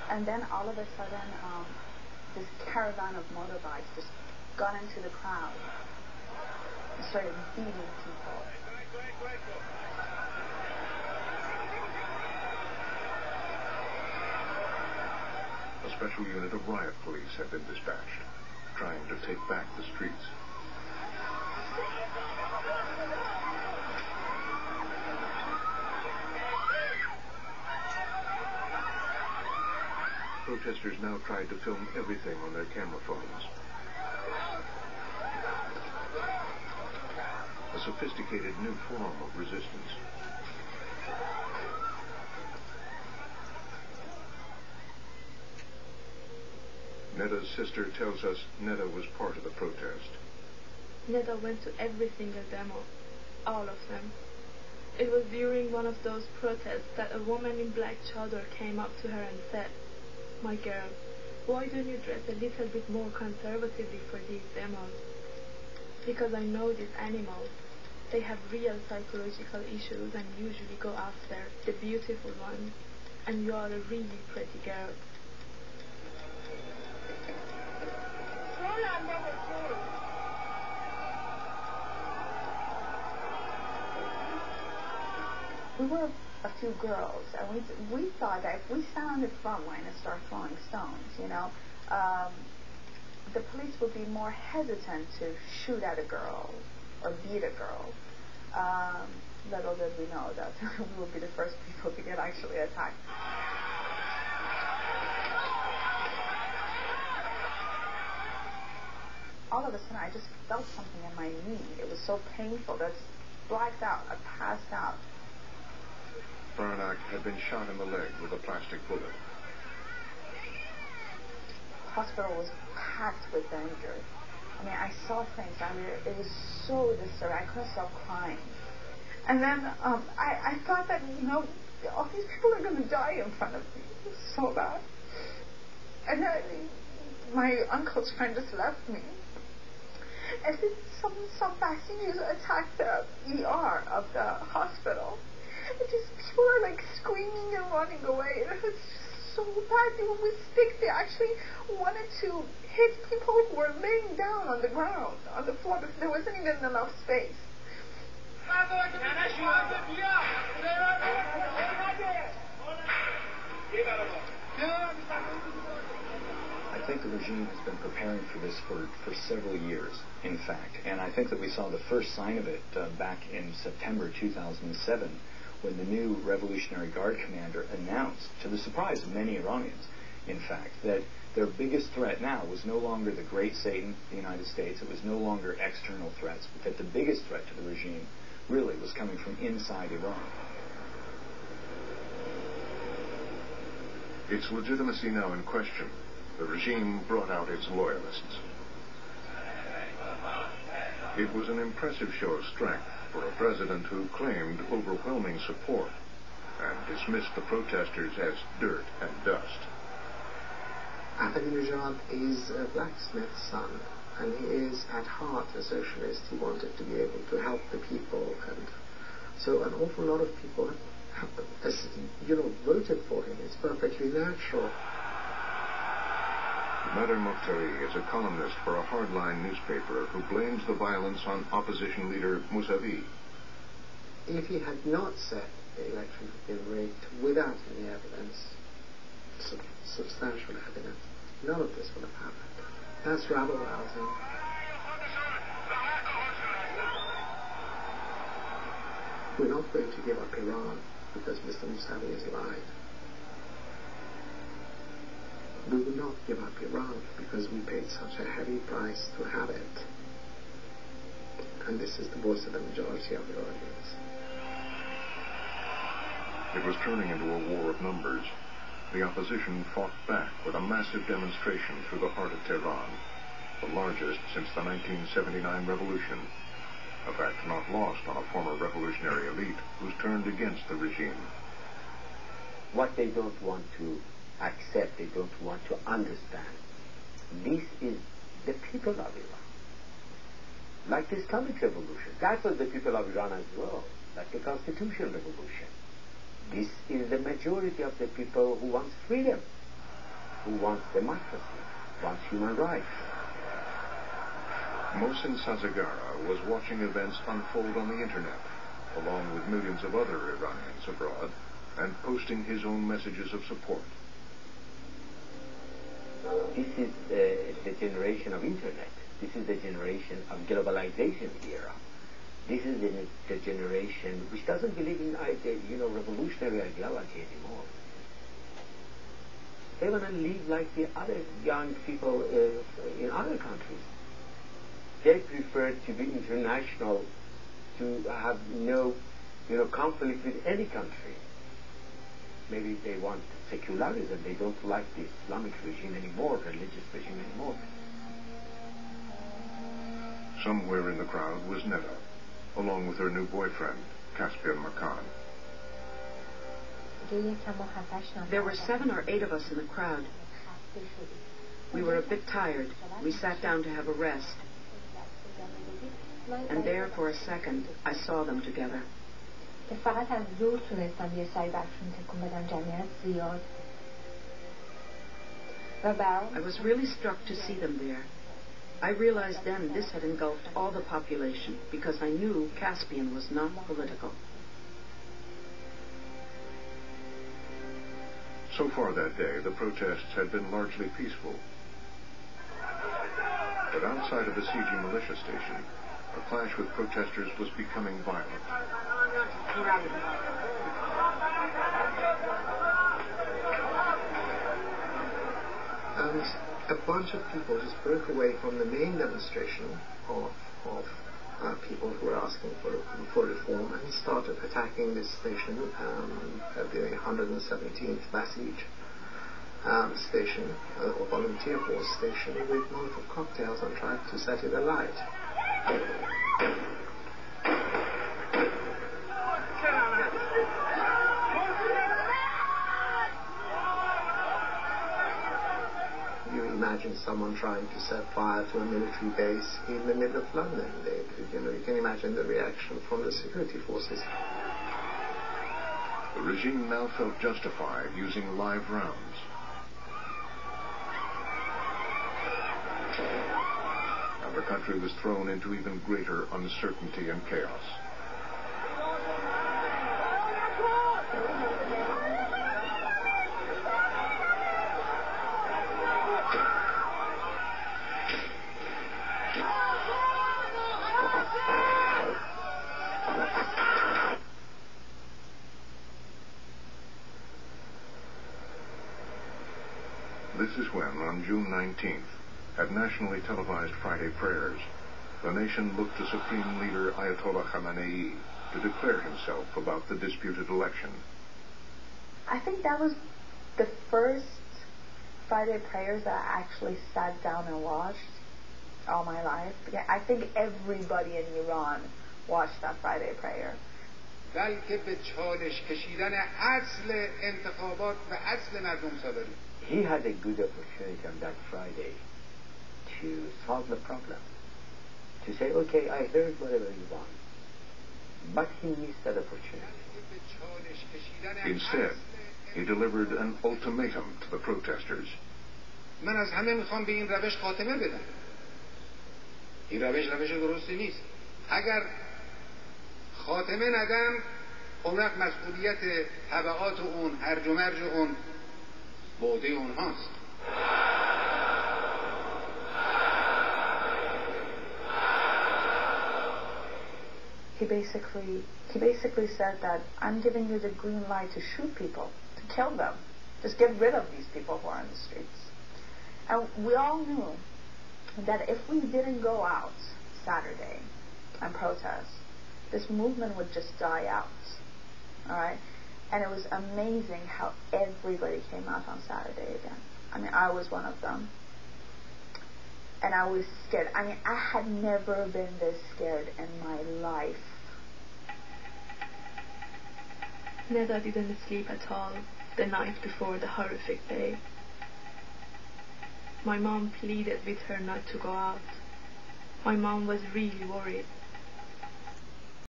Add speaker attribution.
Speaker 1: And then all of a sudden, this caravan of motorbikes just got into the crowd and started beating people.
Speaker 2: A special unit of riot police had been dispatched, trying to take back the streets. Protesters now tried to film everything on their camera phones. A sophisticated new form of resistance. Neda's sister tells us Neda was part of the protest.
Speaker 3: Neda went to every single demo, all of them. It was during one of those protests that a woman in black chador came up to her and said, "My girl, why don't you dress a little bit more conservatively for these demos? Because I know these animals. They have real psychological issues and usually go after the beautiful ones. And you are a really pretty girl."
Speaker 1: We were a few girls, and we thought that if we stand on the front line and start throwing stones, the police would be more hesitant to shoot at a girl or beat a girl. Little did we know that we would be the first people to get actually attacked. All of a sudden, I just felt something in my knee. It was so painful that I blacked out. I passed out.
Speaker 2: Baranak had been shot in the leg with a plastic bullet.
Speaker 1: The hospital was packed with the injured. I mean, I saw things. I mean, it was so disturbing. I couldn't stop crying. And then I thought that, all these people are going to die in front of me. It was so bad. And then my uncle's friend just left me. And then some passengers attacked the ER of the hospital. And just people are like screaming and running away. And it was just so bad. They were with sticks. They actually wanted to hit people who were laying down on the ground, on the floor, because there wasn't even enough space.
Speaker 4: I think the regime has been preparing for this for several years, in fact. And I think that we saw the first sign of it back in September 2007, when the new Revolutionary Guard commander announced, to the surprise of many Iranians, in fact, that their biggest threat now was no longer the great Satan, the United States. It was no longer external threats, but that the biggest threat to the regime really was coming from inside Iran.
Speaker 2: Its legitimacy now in question, the regime brought out its loyalists. It was an impressive show of strength for a president who claimed overwhelming support and dismissed the protesters as dirt and dust.
Speaker 5: Ahmadinejad is a blacksmith's son, and he is at heart a socialist. He wanted to be able to help the people, and so an awful lot of people have voted for him. It's perfectly natural.
Speaker 2: Nader Mokhtari is a columnist for a hardline newspaper who blames the violence on opposition leader Mousavi.
Speaker 5: If he had not said the election had been rigged without any evidence, substantial evidence, none of this would have happened. That's rabble-rousing. We're not going to give up Iran because Mr. Mousavi has lied. We will not give up Iran because we paid such a heavy price to have it. And this is the voice of the majority of Iranians.
Speaker 2: It was turning into a war of numbers. The opposition fought back with a massive demonstration through the heart of Tehran, the largest since the 1979 revolution. A fact not lost on a former revolutionary elite who's turned against the regime.
Speaker 6: What they don't want to accept, they don't want to understand. This is the people of Iran. Like the Islamic Revolution. That was the people of Iran as well. Like the Constitutional Revolution. This is the majority of the people who want freedom. who wants democracy, wants human rights.
Speaker 2: Mohsen Sazagara was watching events unfold on the internet, along with millions of other Iranians abroad, and posting his own messages of support.
Speaker 6: This is the generation of internet. This is the generation of globalization era. This is the generation which doesn't believe in revolutionary ideology anymore. They want to live like the other young people in other countries. They prefer to be international, to have no conflict with any country. Maybe they want secularism. They don't like the Islamic regime anymore, religious regime anymore.
Speaker 2: Somewhere in the crowd was Neda, along with her new boyfriend, Caspian Makan.
Speaker 7: There were 7 or 8 of us in the crowd. We were a bit tired. We sat down to have a rest. And there, for a second, I saw them together. I was really struck to see them there. I realized then this had engulfed all the population because I knew Caspian was not political.
Speaker 2: So far that day, the protests had been largely peaceful. But outside of the CG militia station, a clash with protesters was becoming violent.
Speaker 5: And a bunch of people just broke away from the main demonstration of people who were asking for reform and started attacking this station, the 117th Basij station, or volunteer force station, with Molotov cocktails and tried to set it alight. You imagine someone trying to set fire to a military base in the middle of London. You can imagine the reaction from the security forces.
Speaker 2: The regime now felt justified using live rounds. And the country was thrown into even greater uncertainty and chaos. This is when, on June 19th, at nationally televised Friday prayers, the nation looked to Supreme Leader Ayatollah Khamenei to declare himself about the disputed election.
Speaker 1: I think that was the first Friday prayers that I actually sat down and watched all my life. I think everybody in Iran watched that Friday prayer.
Speaker 6: He had a good opportunity on that Friday to solve the problem. To say, okay, I heard whatever you want. But he missed that opportunity.
Speaker 2: Instead, he delivered an ultimatum to the protesters.
Speaker 8: من از همه میخوام به این روش خاتمه بدم. این روش درستی نیست. اگر خاتمه ندم، اون وقت مسئولیت تبعات اون، هرج و مرج اون به عهده اونهاست.
Speaker 1: He basically said that I'm giving you the green light to shoot people, to kill them. Just get rid of these people who are on the streets. And we all knew that if we didn't go out Saturday and protest, this movement would just die out. Alright? And it was amazing how everybody came out on Saturday again. I mean, I was one of them. And I was scared. I mean, I had never been this scared in my life.
Speaker 3: Neda didn't sleep at all the night before the horrific day. My mom pleaded with her not to go out. My mom was really worried.